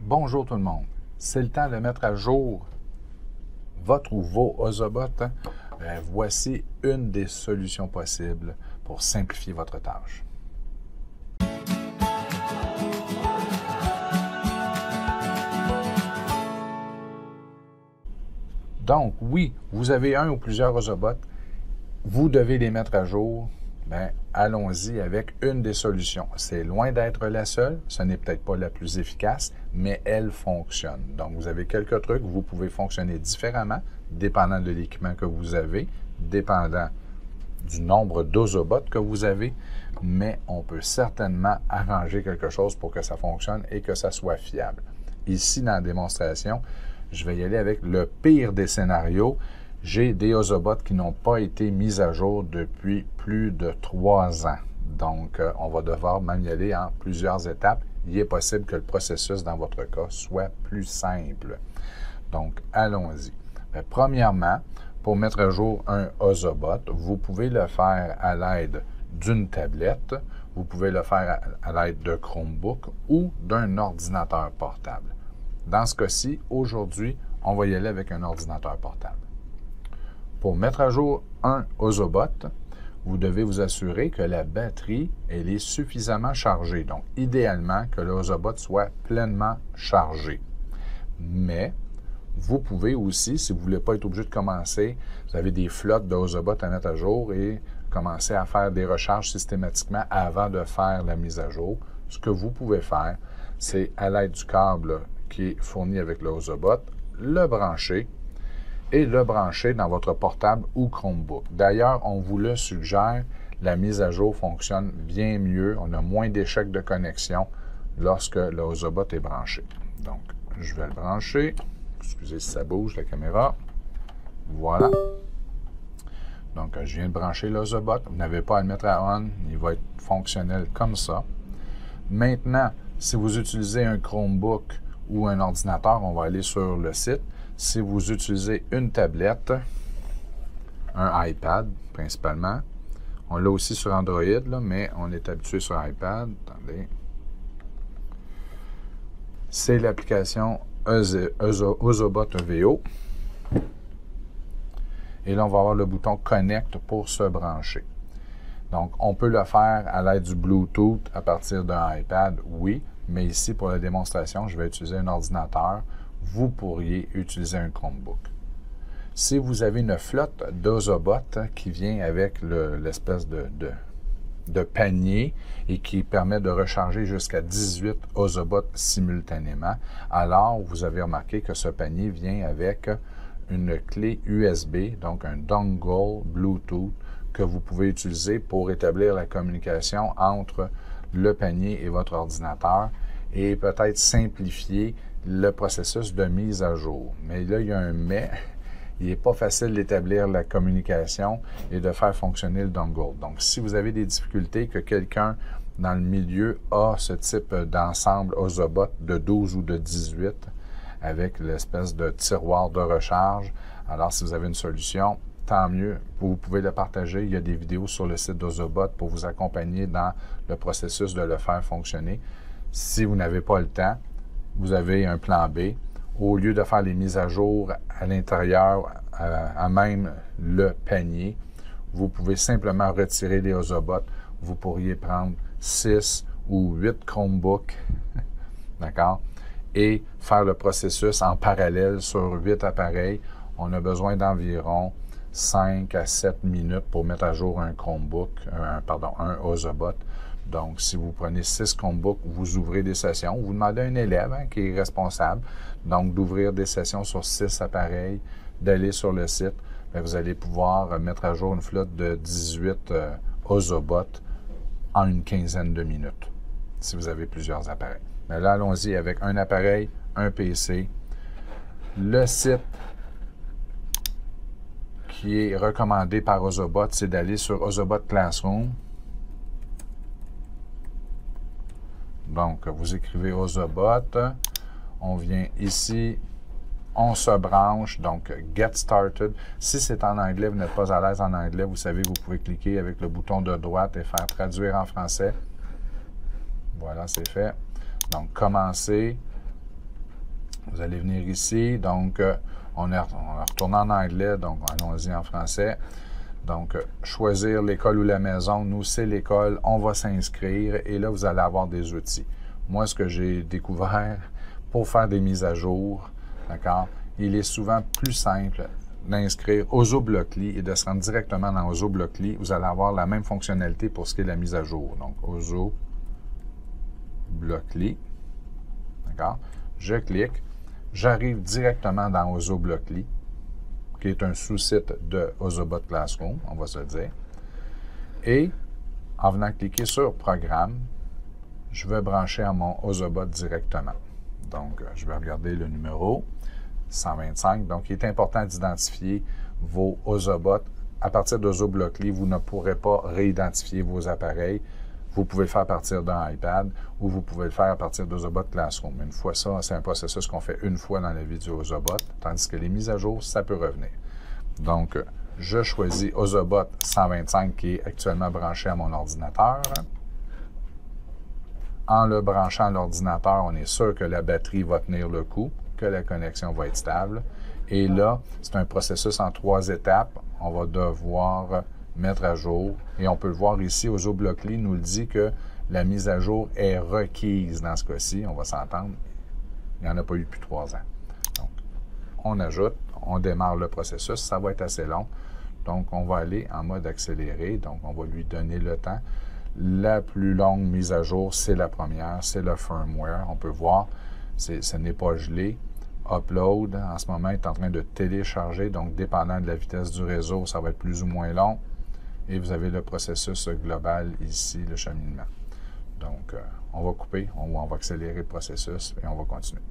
Bonjour tout le monde. C'est le temps de mettre à jour votre ou vos Ozobots. Voici une des solutions possibles pour simplifier votre tâche. Donc, oui, vous avez un ou plusieurs Ozobots, vous devez les mettre à jour. Bien, allons-y avec une des solutions. C'est loin d'être la seule, ce n'est peut-être pas la plus efficace, mais elle fonctionne. Donc, vous avez quelques trucs, vous pouvez fonctionner différemment, dépendant de l'équipement que vous avez, dépendant du nombre d'Ozobots que vous avez, mais on peut certainement arranger quelque chose pour que ça fonctionne et que ça soit fiable. Ici, dans la démonstration, je vais y aller avec le pire des scénarios. J'ai des Ozobots qui n'ont pas été mis à jour depuis plus de 3 ans. Donc, on va devoir même y aller en plusieurs étapes. Il est possible que le processus, dans votre cas, soit plus simple. Donc, allons-y. Premièrement, pour mettre à jour un Ozobot, vous pouvez le faire à l'aide d'une tablette, vous pouvez le faire à l'aide de Chromebook ou d'un ordinateur portable. Dans ce cas-ci, aujourd'hui, on va y aller avec un ordinateur portable. Pour mettre à jour un Ozobot, vous devez vous assurer que la batterie elle est suffisamment chargée. Donc, idéalement, que le Ozobot soit pleinement chargé. Mais, vous pouvez aussi, si vous ne voulez pas être obligé de commencer, vous avez des flottes de Ozobot à mettre à jour et commencer à faire des recharges systématiquement avant de faire la mise à jour. Ce que vous pouvez faire, c'est à l'aide du câble qui est fourni avec le Ozobot, le brancher et le brancher dans votre portable ou Chromebook. D'ailleurs, on vous le suggère, la mise à jour fonctionne bien mieux, on a moins d'échecs de connexion lorsque le Ozobot est branché. Donc, je vais le brancher. Excusez si ça bouge, la caméra. Voilà. Donc, je viens de brancher l'Ozobot. Vous n'avez pas à le mettre à on. Il va être fonctionnel comme ça. Maintenant, si vous utilisez un Chromebook ou un ordinateur, on va aller sur le site. Si vous utilisez une tablette, un iPad principalement, on l'a aussi sur Android, là, mais on est habitué sur iPad. Attendez. C'est l'application Ozobot VO. Et là, on va avoir le bouton Connect pour se brancher. Donc, on peut le faire à l'aide du Bluetooth à partir d'un iPad, oui, mais ici, pour la démonstration, je vais utiliser un ordinateur. Vous pourriez utiliser un Chromebook. Si vous avez une flotte d'Ozobot qui vient avec l'espèce de panier et qui permet de recharger jusqu'à 18 Ozobots simultanément, alors vous avez remarqué que ce panier vient avec une clé USB, donc un dongle Bluetooth que vous pouvez utiliser pour établir la communication entre le panier et votre ordinateur et peut-être simplifier le processus de mise à jour. Mais là, il y a un mais. Il n'est pas facile d'établir la communication et de faire fonctionner le dongle. Donc, si vous avez des difficultés, que quelqu'un dans le milieu a ce type d'ensemble Ozobot de 12 ou de 18 avec l'espèce de tiroir de recharge, alors si vous avez une solution, tant mieux, vous pouvez le partager. Il y a des vidéos sur le site d'Ozobot pour vous accompagner dans le processus de le faire fonctionner. Si vous n'avez pas le temps, vous avez un plan B. Au lieu de faire les mises à jour à l'intérieur, à même le panier, vous pouvez simplement retirer les Ozobots. Vous pourriez prendre 6 ou 8 Chromebooks, d'accord, et faire le processus en parallèle sur 8 appareils. On a besoin d'environ 5 à 7 minutes pour mettre à jour un Chromebook, un Ozobot. Donc, si vous prenez 6 Chromebooks, vous ouvrez des sessions. Vous demandez à un élève qui est responsable, donc d'ouvrir des sessions sur 6 appareils, d'aller sur le site. Bien, vous allez pouvoir mettre à jour une flotte de 18 Ozobots en une quinzaine de minutes, si vous avez plusieurs appareils. Mais là, allons-y avec un appareil, un PC. Le site qui est recommandé par Ozobot, c'est d'aller sur Ozobot Classroom. Donc, vous écrivez Ozobot, on vient ici, on se branche, donc Get Started. Si c'est en anglais, vous n'êtes pas à l'aise en anglais, vous savez, vous pouvez cliquer avec le bouton de droite et faire traduire en français. Voilà, c'est fait. Donc, commencer. Vous allez venir ici, donc on est retourné en anglais, donc allons-y en français. Donc, choisir l'école ou la maison. Nous, c'est l'école, on va s'inscrire et là, vous allez avoir des outils. Moi, ce que j'ai découvert pour faire des mises à jour, d'accord, il est souvent plus simple d'inscrire OZO-Blockly et de se rendre directement dans OZO-Blockly. Vous allez avoir la même fonctionnalité pour ce qui est la mise à jour. Donc, OZO-Blockly, d'accord, je clique, j'arrive directement dans OZO-Blockly, qui est un sous-site de Ozobot Classroom, on va se le dire. Et en venant cliquer sur Programme, je vais brancher à mon Ozobot directement. Donc, je vais regarder le numéro 125. Donc, il est important d'identifier vos Ozobots. À partir d'OZO-Blockly, vous ne pourrez pas réidentifier vos appareils. Vous pouvez le faire à partir d'un iPad ou vous pouvez le faire à partir d'Ozobot Classroom. Une fois ça, c'est un processus qu'on fait une fois dans la vie du Ozobot, tandis que les mises à jour, ça peut revenir. Donc, je choisis Ozobot 125 qui est actuellement branché à mon ordinateur. En le branchant à l'ordinateur, on est sûr que la batterie va tenir le coup, que la connexion va être stable. Et là, c'est un processus en 3 étapes. On va devoir mettre à jour. Et on peut le voir ici, OZO-Blockly nous le dit que la mise à jour est requise dans ce cas-ci. On va s'entendre. Il n'y en a pas eu depuis 3 ans. Donc, on ajoute, on démarre le processus. Ça va être assez long. Donc, on va aller en mode accéléré. Donc, on va lui donner le temps. La plus longue mise à jour, c'est la première, c'est le firmware. On peut voir, ce n'est pas gelé. Upload, en ce moment, est en train de télécharger. Donc, dépendant de la vitesse du réseau, ça va être plus ou moins long. Et vous avez le processus global ici, le cheminement. Donc, on va couper, on va accélérer le processus et on va continuer.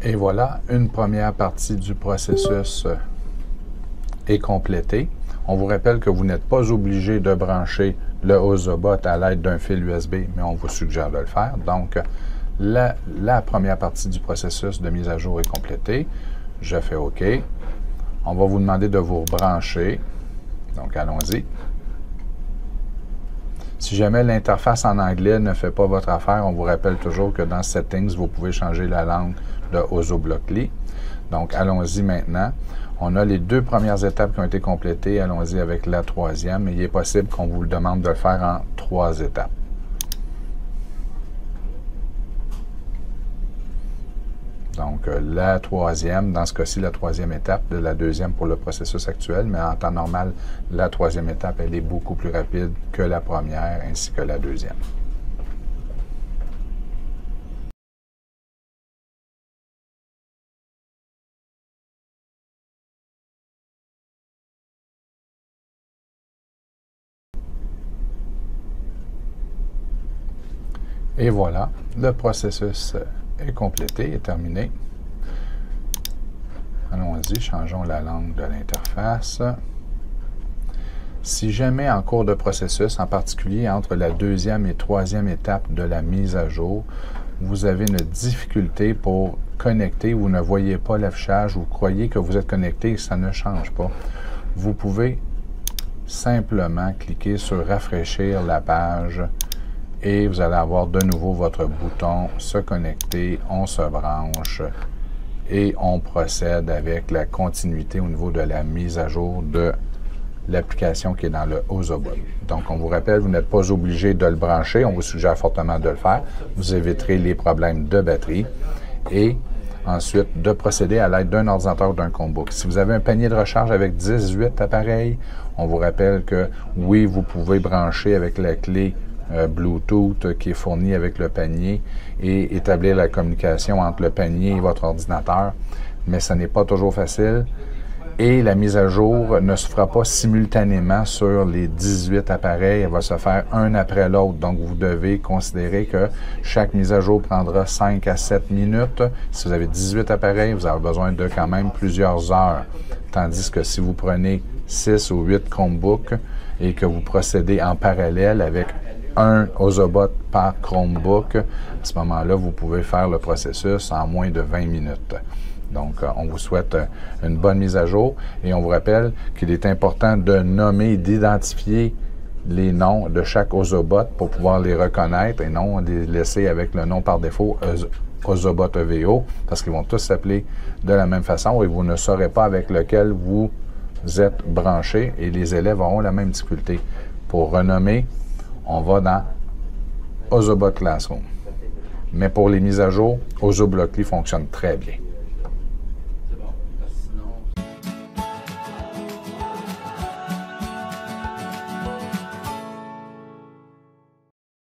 Et voilà, une première partie du processus est complétée. On vous rappelle que vous n'êtes pas obligé de brancher le Ozobot à l'aide d'un fil USB, mais on vous suggère de le faire. Donc, la première partie du processus de mise à jour est complétée. Je fais OK. On va vous demander de vous brancher. Donc, allons-y. Si jamais l'interface en anglais ne fait pas votre affaire, on vous rappelle toujours que dans Settings, vous pouvez changer la langue de OZO-Blockly. Donc, allons-y maintenant. On a les 2 premières étapes qui ont été complétées. Allons-y avec la 3e. Il est possible qu'on vous le demande de le faire en 3 étapes. Donc, la 3e, dans ce cas-ci, la 3e étape de la 2e pour le processus actuel, mais en temps normal, la 3e étape, elle est beaucoup plus rapide que la première ainsi que la 2e. Et voilà, le processus est complété, est terminé. Allons-y, changeons la langue de l'interface. Si jamais en cours de processus, en particulier entre la 2e et 3e étape de la mise à jour, vous avez une difficulté pour connecter, vous ne voyez pas l'affichage, vous croyez que vous êtes connecté et ça ne change pas, vous pouvez simplement cliquer sur « Rafraîchir la page » et vous allez avoir de nouveau votre bouton « Se connecter », on se branche et on procède avec la continuité au niveau de la mise à jour de l'application qui est dans le Ozobot. Donc, on vous rappelle, vous n'êtes pas obligé de le brancher, on vous suggère fortement de le faire. Vous éviterez les problèmes de batterie et ensuite de procéder à l'aide d'un ordinateur ou d'un Chromebook. Si vous avez un panier de recharge avec 18 appareils, on vous rappelle que oui, vous pouvez brancher avec la clé Bluetooth qui est fournie avec le panier et établir la communication entre le panier et votre ordinateur, mais ce n'est pas toujours facile. Et la mise à jour ne se fera pas simultanément sur les 18 appareils, elle va se faire un après l'autre. Donc, vous devez considérer que chaque mise à jour prendra 5 à 7 minutes. Si vous avez 18 appareils, vous avez besoin de quand même plusieurs heures. Tandis que si vous prenez 6 ou 8 Chromebooks et que vous procédez en parallèle avec un Ozobot par Chromebook. À ce moment-là, vous pouvez faire le processus en moins de 20 minutes. Donc, on vous souhaite une bonne mise à jour et on vous rappelle qu'il est important de nommer, d'identifier les noms de chaque Ozobot pour pouvoir les reconnaître et non les laisser avec le nom par défaut Ozobot EVO parce qu'ils vont tous s'appeler de la même façon et vous ne saurez pas avec lequel vous êtes branché et les élèves auront la même difficulté. Pour renommer, on va dans Ozobot Classroom. Mais pour les mises à jour, Ozoblockly fonctionne très bien.